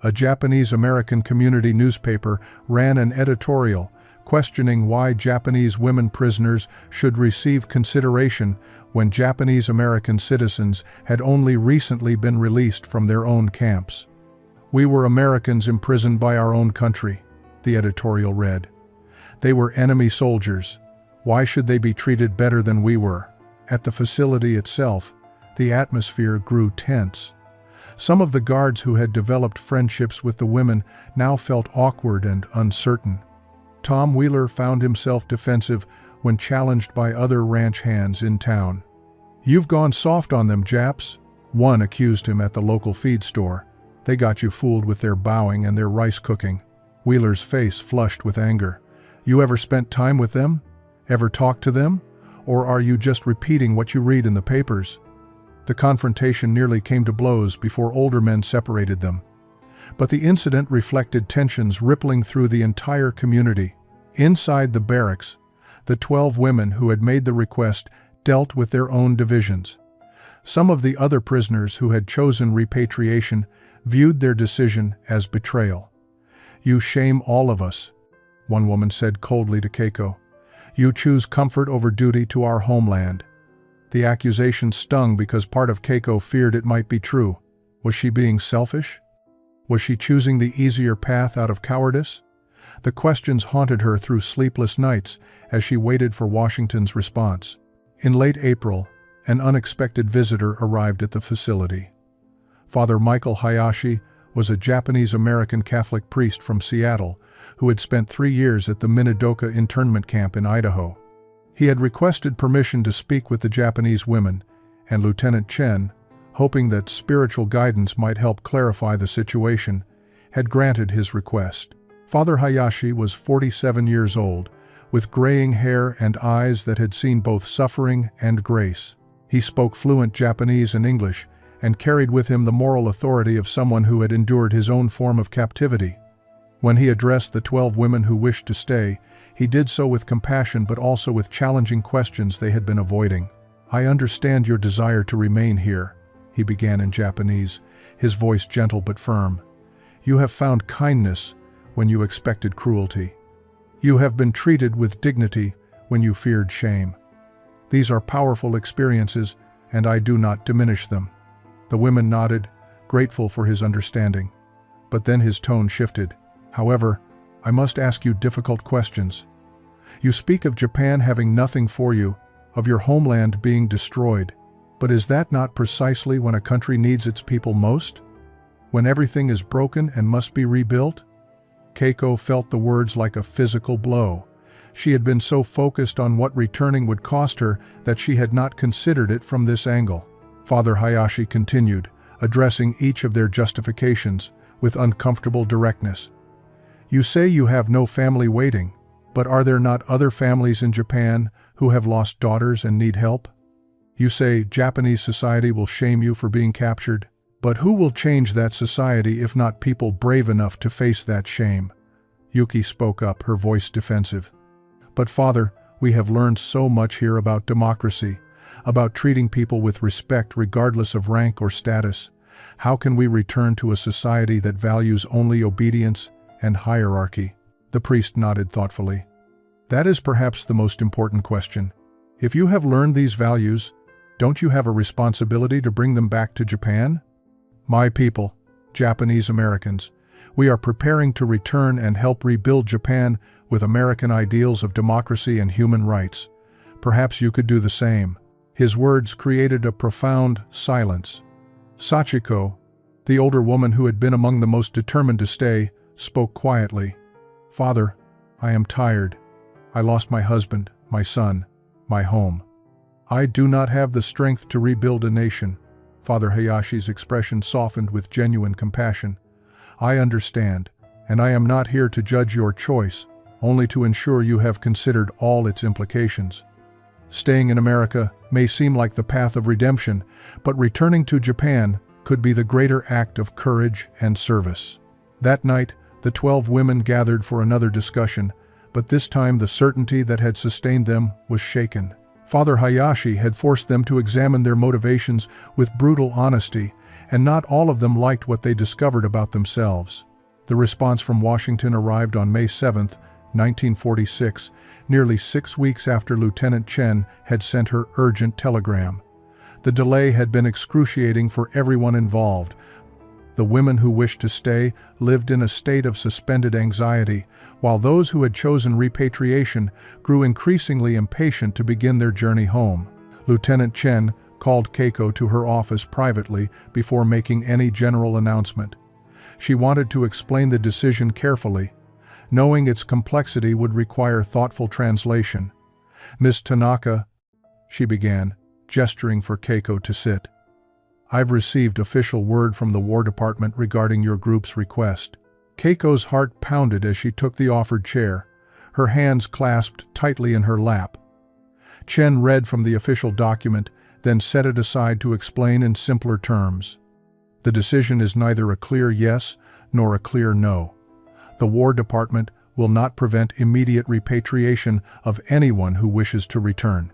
a Japanese-American community newspaper ran an editorial questioning why Japanese women prisoners should receive consideration when Japanese-American citizens had only recently been released from their own camps. "We were Americans imprisoned by our own country," the editorial read. "They were enemy soldiers. Why should they be treated better than we were?" At the facility itself, the atmosphere grew tense. Some of the guards who had developed friendships with the women now felt awkward and uncertain. Tom Wheeler found himself defensive when challenged by other ranch hands in town. "You've gone soft on them, Japs," one accused him at the local feed store. "They got you fooled with their bowing and their rice cooking." Wheeler's face flushed with anger. "You ever spent time with them? Ever talk to them? Or are you just repeating what you read in the papers? The confrontation nearly came to blows before older men separated them. But the incident reflected tensions rippling through the entire community. Inside the barracks, the 12 women who had made the request dealt with their own divisions. Some of the other prisoners who had chosen repatriation viewed their decision as betrayal. "You shame all of us," one woman said coldly to Keiko. "You choose comfort over duty to our homeland." The accusation stung because part of Keiko feared it might be true. Was she being selfish? Was she choosing the easier path out of cowardice? The questions haunted her through sleepless nights as she waited for Washington's response. In late April, an unexpected visitor arrived at the facility. Father Michael Hayashi was a Japanese-American Catholic priest from Seattle who had spent 3 years at the Minidoka internment camp in Idaho. He had requested permission to speak with the Japanese women, and Lieutenant Chen, hoping that spiritual guidance might help clarify the situation, had granted his request. Father Hayashi was 47 years old, with graying hair and eyes that had seen both suffering and grace. He spoke fluent Japanese and English, and carried with him the moral authority of someone who had endured his own form of captivity. When he addressed the 12 women who wished to stay, he did so with compassion but also with challenging questions they had been avoiding. "I understand your desire to remain here," he began in Japanese, his voice gentle but firm. "You have found kindness when you expected cruelty. You have been treated with dignity when you feared shame. These are powerful experiences, and I do not diminish them." The women nodded, grateful for his understanding. But then his tone shifted. "However, I must ask you difficult questions. You speak of Japan having nothing for you, of your homeland being destroyed. But is that not precisely when a country needs its people most? When everything is broken and must be rebuilt?" Keiko felt the words like a physical blow. She had been so focused on what returning would cost her that she had not considered it from this angle. Father Hayashi continued, addressing each of their justifications with uncomfortable directness. "You say you have no family waiting, but are there not other families in Japan who have lost daughters and need help? You say Japanese society will shame you for being captured, but who will change that society if not people brave enough to face that shame?" Yuki spoke up, her voice defensive. "But Father, we have learned so much here about democracy, about treating people with respect regardless of rank or status. How can we return to a society that values only obedience and hierarchy?" The priest nodded thoughtfully. "That is perhaps the most important question. If you have learned these values, don't you have a responsibility to bring them back to Japan? My people, Japanese Americans, we are preparing to return and help rebuild Japan with American ideals of democracy and human rights. Perhaps you could do the same." His words created a profound silence. Sachiko, the older woman who had been among the most determined to stay, spoke quietly. "Father, I am tired. I lost my husband, my son, my home. I do not have the strength to rebuild a nation." Father Hayashi's expression softened with genuine compassion. "I understand, and I am not here to judge your choice, only to ensure you have considered all its implications. Staying in America may seem like the path of redemption, but returning to Japan could be the greater act of courage and service." That night, the 12 women gathered for another discussion, but this time the certainty that had sustained them was shaken. Father Hayashi had forced them to examine their motivations with brutal honesty, and not all of them liked what they discovered about themselves. The response from Washington arrived on May 7, 1946, nearly 6 weeks after Lieutenant Chen had sent her urgent telegram. The delay had been excruciating for everyone involved. The women who wished to stay lived in a state of suspended anxiety, while those who had chosen repatriation grew increasingly impatient to begin their journey home. Lieutenant Chen called Keiko to her office privately before making any general announcement. She wanted to explain the decision carefully, knowing its complexity would require thoughtful translation. "Miss Tanaka," she began, gesturing for Keiko to sit. "I've received official word from the War Department regarding your group's request." Keiko's heart pounded as she took the offered chair, her hands clasped tightly in her lap. Chen read from the official document, then set it aside to explain in simpler terms. The decision is neither a clear yes nor a clear no. The War Department will not prevent immediate repatriation of anyone who wishes to return.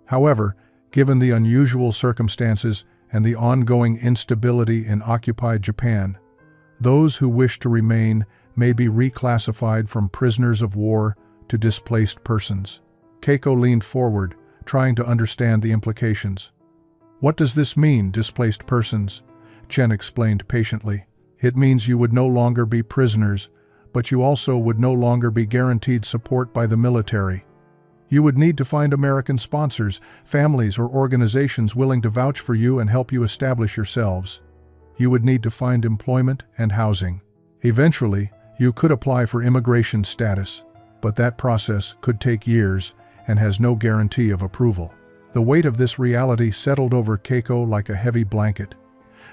However, given the unusual circumstances and the ongoing instability in occupied Japan, those who wish to remain may be reclassified from prisoners of war to displaced persons. Keiko leaned forward, trying to understand the implications. What does this mean, displaced persons? Chen explained patiently. It means you would no longer be prisoners, but you also would no longer be guaranteed support by the military. You would need to find American sponsors, families or organizations willing to vouch for you and help you establish yourselves. You would need to find employment and housing. Eventually, you could apply for immigration status, but that process could take years and has no guarantee of approval. The weight of this reality settled over Keiko like a heavy blanket.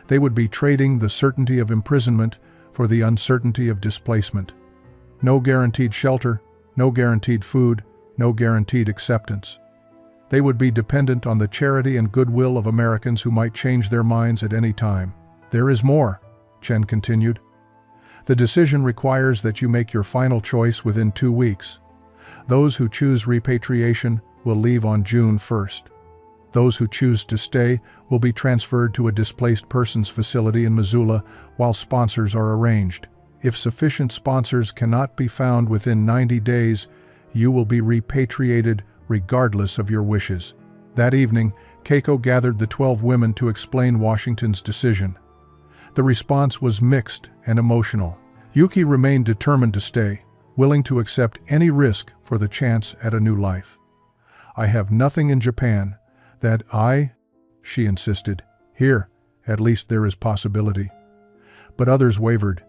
They would be trading the certainty of imprisonment for the uncertainty of displacement. No guaranteed shelter, no guaranteed food, no guaranteed acceptance. They would be dependent on the charity and goodwill of Americans who might change their minds at any time. There is more, Chen continued. The decision requires that you make your final choice within 2 weeks. Those who choose repatriation will leave on June 1st. Those who choose to stay will be transferred to a displaced persons facility in Missoula while sponsors are arranged. If sufficient sponsors cannot be found within 90 days, you will be repatriated regardless of your wishes. That evening, Keiko gathered the 12 women to explain Washington's decision. The response was mixed and emotional. Yuki remained determined to stay, willing to accept any risk for the chance at a new life. I have nothing in Japan that she insisted. Here, at least there is possibility. But others wavered.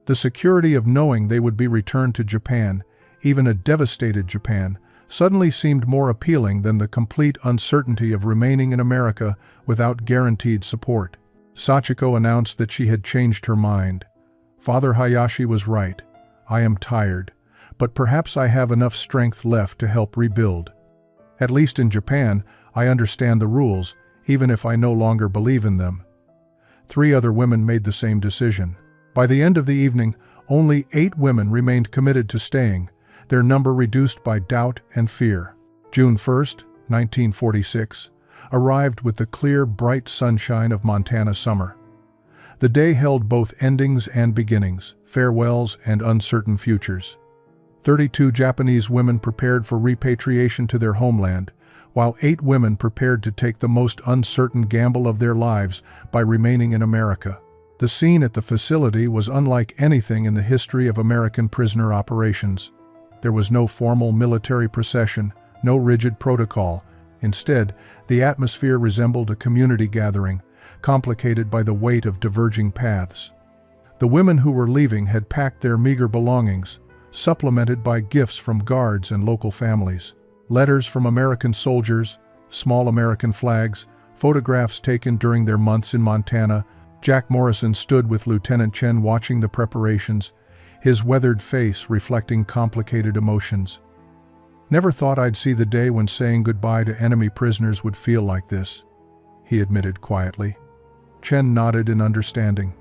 The security of knowing they would be returned to Japan, even a devastated Japan, suddenly seemed more appealing than the complete uncertainty of remaining in America without guaranteed support. Sachiko announced that she had changed her mind. Father Hayashi was right. I am tired, but perhaps I have enough strength left to help rebuild. At least in Japan, I understand the rules, even if I no longer believe in them. 3 other women made the same decision. By the end of the evening, only 8 women remained committed to staying, their number reduced by doubt and fear. June 1st, 1946, arrived with the clear, bright sunshine of Montana summer. The day held both endings and beginnings, farewells and uncertain futures. 32 Japanese women prepared for repatriation to their homeland, while 8 women prepared to take the most uncertain gamble of their lives by remaining in America. The scene at the facility was unlike anything in the history of American prisoner operations. There was no formal military procession, no rigid protocol. Instead, the atmosphere resembled a community gathering, complicated by the weight of diverging paths. The women who were leaving had packed their meager belongings, supplemented by gifts from guards and local families. Letters from American soldiers, small American flags, photographs taken during their months in Montana. Jack Morrison stood with Lieutenant Chen watching the preparations, his weathered face reflecting complicated emotions. Never thought I'd see the day when saying goodbye to enemy prisoners would feel like this, he admitted quietly. Chen nodded in understanding.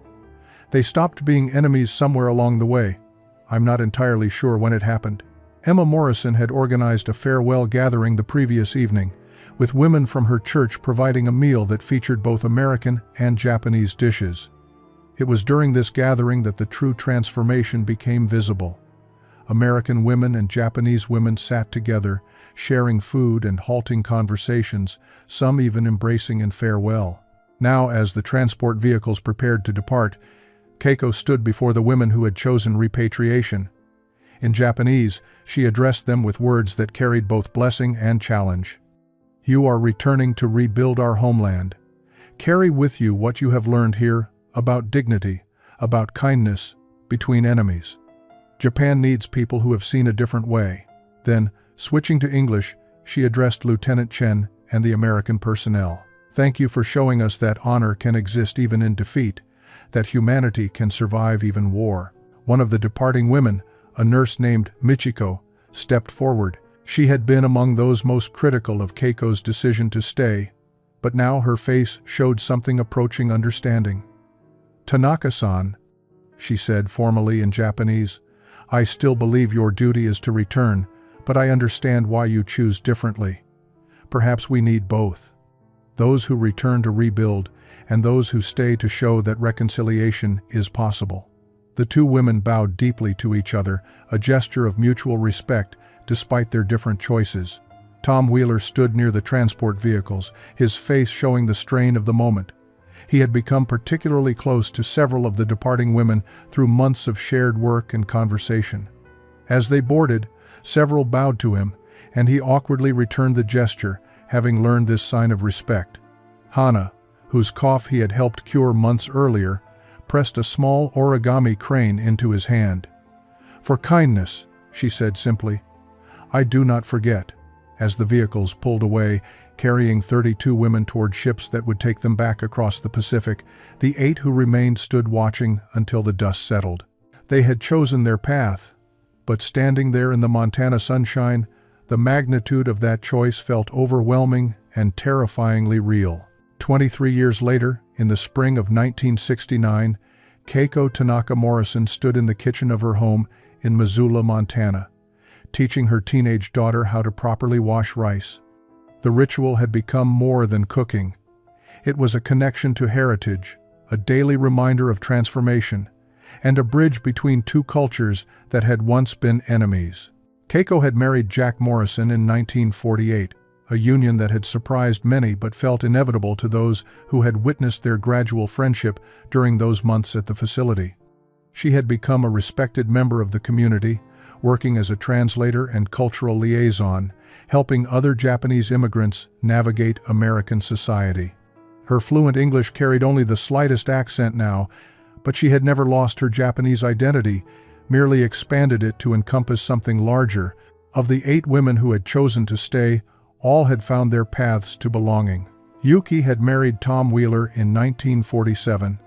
They stopped being enemies somewhere along the way. I'm not entirely sure when it happened. Emma Morrison had organized a farewell gathering the previous evening, with women from her church providing a meal that featured both American and Japanese dishes. It was during this gathering that the true transformation became visible. American women and Japanese women sat together, sharing food and halting conversations, some even embracing in farewell. Now, as the transport vehicles prepared to depart, Keiko stood before the women who had chosen repatriation. In Japanese, she addressed them with words that carried both blessing and challenge. You are returning to rebuild our homeland. Carry with you what you have learned here about dignity, about kindness, between enemies. Japan needs people who have seen a different way. Then, switching to English, she addressed Lieutenant Chen and the American personnel. Thank you for showing us that honor can exist even in defeat, that humanity can survive even war. One of the departing women, a nurse named Michiko, stepped forward. She had been among those most critical of Keiko's decision to stay, but now her face showed something approaching understanding. "Tanaka-san," she said formally in Japanese, "I still believe your duty is to return, but I understand why you choose differently. Perhaps we need both. Those who return to rebuild, and those who stay to show that reconciliation is possible." The two women bowed deeply to each other, a gesture of mutual respect despite their different choices. Tom Wheeler stood near the transport vehicles, his face showing the strain of the moment. He had become particularly close to several of the departing women through months of shared work and conversation. As they boarded, several bowed to him, and he awkwardly returned the gesture, having learned this sign of respect. Hana, whose cough he had helped cure months earlier, pressed a small origami crane into his hand. "For kindness," she said simply. "I do not forget." As the vehicles pulled away, carrying 32 women toward ships that would take them back across the Pacific, the 8 who remained stood watching until the dust settled. They had chosen their path, but standing there in the Montana sunshine, the magnitude of that choice felt overwhelming and terrifyingly real. 23 years later, in the spring of 1969, Keiko Tanaka Morrison stood in the kitchen of her home in Missoula, Montana, teaching her teenage daughter how to properly wash rice. The ritual had become more than cooking. It was a connection to heritage, a daily reminder of transformation, and a bridge between two cultures that had once been enemies. Keiko had married Jack Morrison in 1948, a union that had surprised many but felt inevitable to those who had witnessed their gradual friendship during those months at the facility. She had become a respected member of the community, working as a translator and cultural liaison, helping other Japanese immigrants navigate American society. Her fluent English carried only the slightest accent now, but she had never lost her Japanese identity, merely expanded it to encompass something larger. Of the 8 women who had chosen to stay, all had found their paths to belonging. Yuki had married Tom Wheeler in 1947,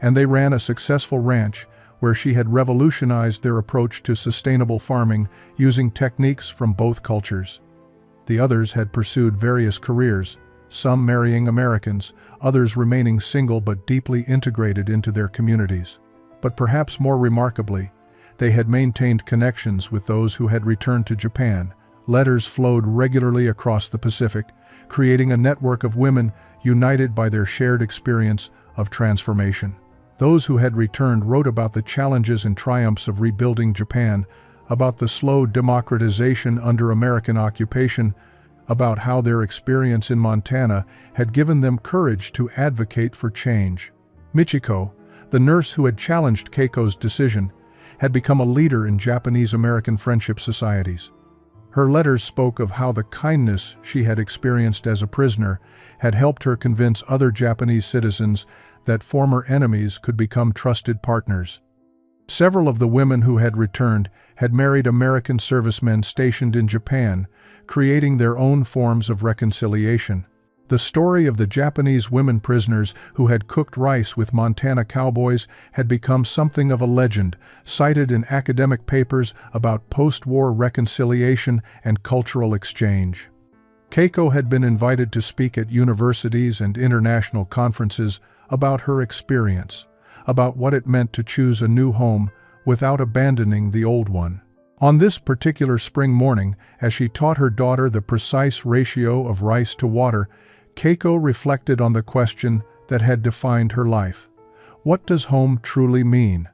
and they ran a successful ranch where she had revolutionized their approach to sustainable farming using techniques from both cultures. The others had pursued various careers, some marrying Americans, others remaining single but deeply integrated into their communities. But perhaps more remarkably, they had maintained connections with those who had returned to Japan. Letters flowed regularly across the Pacific, creating a network of women united by their shared experience of transformation. Those who had returned wrote about the challenges and triumphs of rebuilding Japan, about the slow democratization under American occupation, about how their experience in Montana had given them courage to advocate for change. Michiko, the nurse who had challenged Keiko's decision, had become a leader in Japanese-American friendship societies. Her letters spoke of how the kindness she had experienced as a prisoner had helped her convince other Japanese citizens that former enemies could become trusted partners. Several of the women who had returned had married American servicemen stationed in Japan, creating their own forms of reconciliation. The story of the Japanese women prisoners who had cooked rice with Montana cowboys had become something of a legend, cited in academic papers about post-war reconciliation and cultural exchange. Keiko had been invited to speak at universities and international conferences about her experience, about what it meant to choose a new home without abandoning the old one. On this particular spring morning, as she taught her daughter the precise ratio of rice to water, Keiko reflected on the question that had defined her life. What does home truly mean?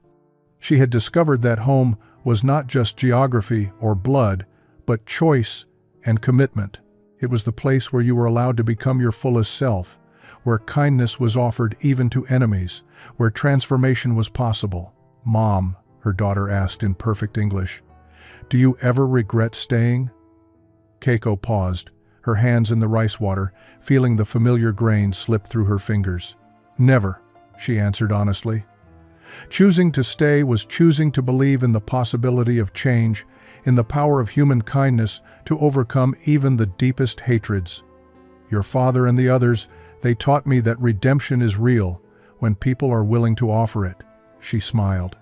She had discovered that home was not just geography or blood, but choice and commitment. It was the place where you were allowed to become your fullest self, where kindness was offered even to enemies, where transformation was possible. "Mom," her daughter asked in perfect English, "do you ever regret staying?" Keiko paused, her hands in the rice water, feeling the familiar grain slip through her fingers. "Never," she answered honestly. Choosing to stay was choosing to believe in the possibility of change, in the power of human kindness to overcome even the deepest hatreds. "Your father and the others, they taught me that redemption is real when people are willing to offer it," she smiled,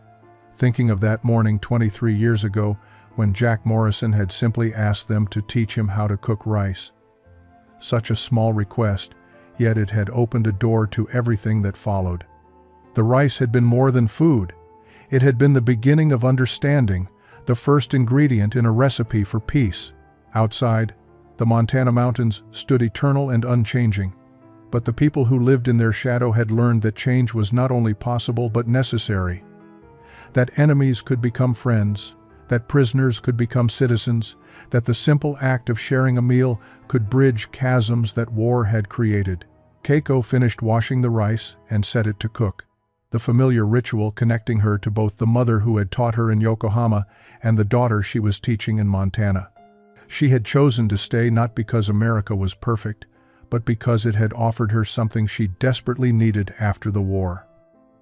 thinking of that morning 23 years ago when Jack Morrison had simply asked them to teach him how to cook rice. Such a small request, yet it had opened a door to everything that followed. The rice had been more than food. It had been the beginning of understanding, the first ingredient in a recipe for peace. Outside, the Montana mountains stood eternal and unchanging. But the people who lived in their shadow had learned that change was not only possible but necessary. That enemies could become friends, that prisoners could become citizens, that the simple act of sharing a meal could bridge chasms that war had created. Keiko finished washing the rice and set it to cook, the familiar ritual connecting her to both the mother who had taught her in Yokohama and the daughter she was teaching in Montana. She had chosen to stay not because America was perfect, but because it had offered her something she desperately needed after the war.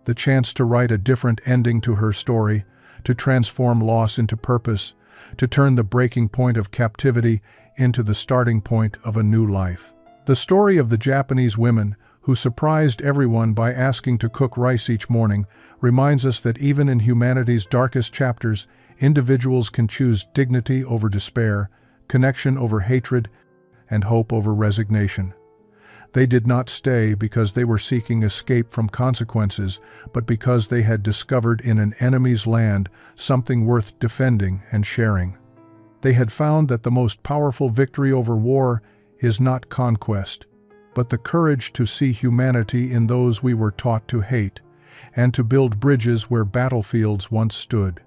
The chance to write a different ending to her story, to transform loss into purpose, to turn the breaking point of captivity into the starting point of a new life. The story of the Japanese women who surprised everyone by asking to cook rice each morning reminds us that even in humanity's darkest chapters, individuals can choose dignity over despair, connection over hatred, and hope over resignation. They did not stay because they were seeking escape from consequences, but because they had discovered in an enemy's land something worth defending and sharing. They had found that the most powerful victory over war is not conquest, but the courage to see humanity in those we were taught to hate, and to build bridges where battlefields once stood.